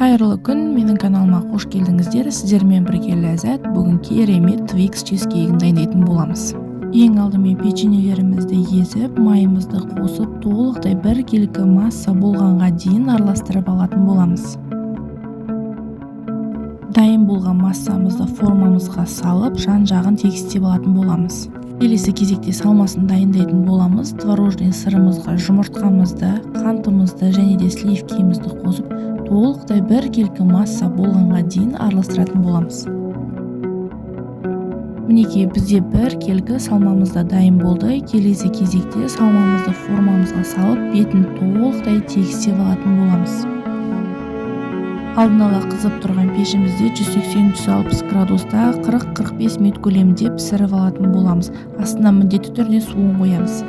Қайырлы күн, менің каналыма қош келдіңіздер. Сіздермен бірге Ләззат. Бүгін керемет Twix чизкейгін дайындайтын боламыз. Ең алдымен печеньелерімізді езіп, майымызды қосып, толықтай бір келкі масса болғанға дейін араластырып алатын боламыз. Дайын болған массамызды формамызға салып, жан-жағын тегістеп алатын боламыз. Келесі кезекте салмасын дайындайтын боламыз. Творожный сырымызға жұмыртқамызды, қантымызды және де сливкимізді қосып, толықтай бір келкі масса болғанға дейін араластыратын боламыз. Мінекей, бізде бір келкі салмамызда дайын болды. Келесі кезекте салмамызды формамызға салып, бетін толықтай тегістеп алатын боламыз. Алдын ала қызып тұрған пешімізде 180-160 градуста 40-45 минут көлемінде пісіріп алатын боламыз. Астына міндетті түрде суын қоямыз.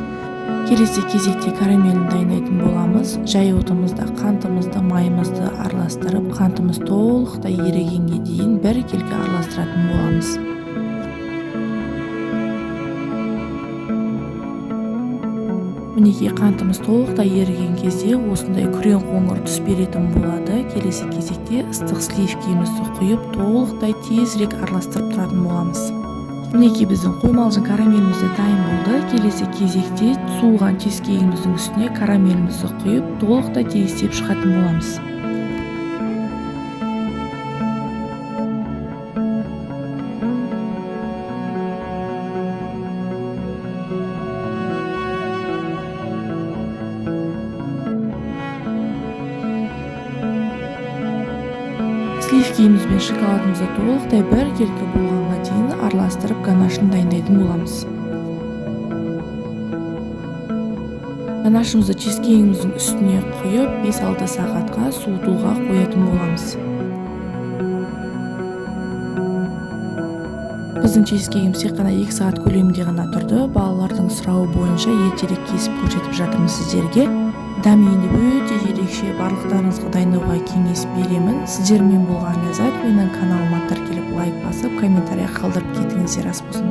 Келесі кезекте карамелін дайындайтын боламыз. Жай отымызда қантымызды, майымызды араластырып, қантымыз толықтай ерігенге дейін бір келкі араластыратын боламыз. Мінекей, қантымыз толықтай еріген кезде осындай күрең қоңыр түс беретін болады. Келесі кезекте ыстық сливкимізді құйып, толықтай тезірек араластырып тұратын боламыз. Мінекей, біздің қоймалжың карамелімізді дайын болды. Келесі кезекте суыған чизкейгіміздің үстіне карамелімізді құйып, толықтай тегістеп шығатын боламыз. Сливкиміз бен шоколадымызды толықтай бір келкі болғанға дейін араластырып ганашын дайындайтын боламыз. Ганашымызды чизкейгіміздің үстіне құйып 5-6 сағатқа суытуға қоятын боламыз. Біздің чизкейгіміз тек қана 2 сағат көлемінде ғана тұрды. Балалардың сұрауы бойынша ертерек кесіп көрсетіп жатырмыз сіздерге. Дәмі өте ерекше, барлықтарыңызға дайындауға кеңес беремін. Сіздермен болған Ләззат. Менің каналыма тіркеліп лайк басып, комментарий қалдырып кетіңіздер ас болсын.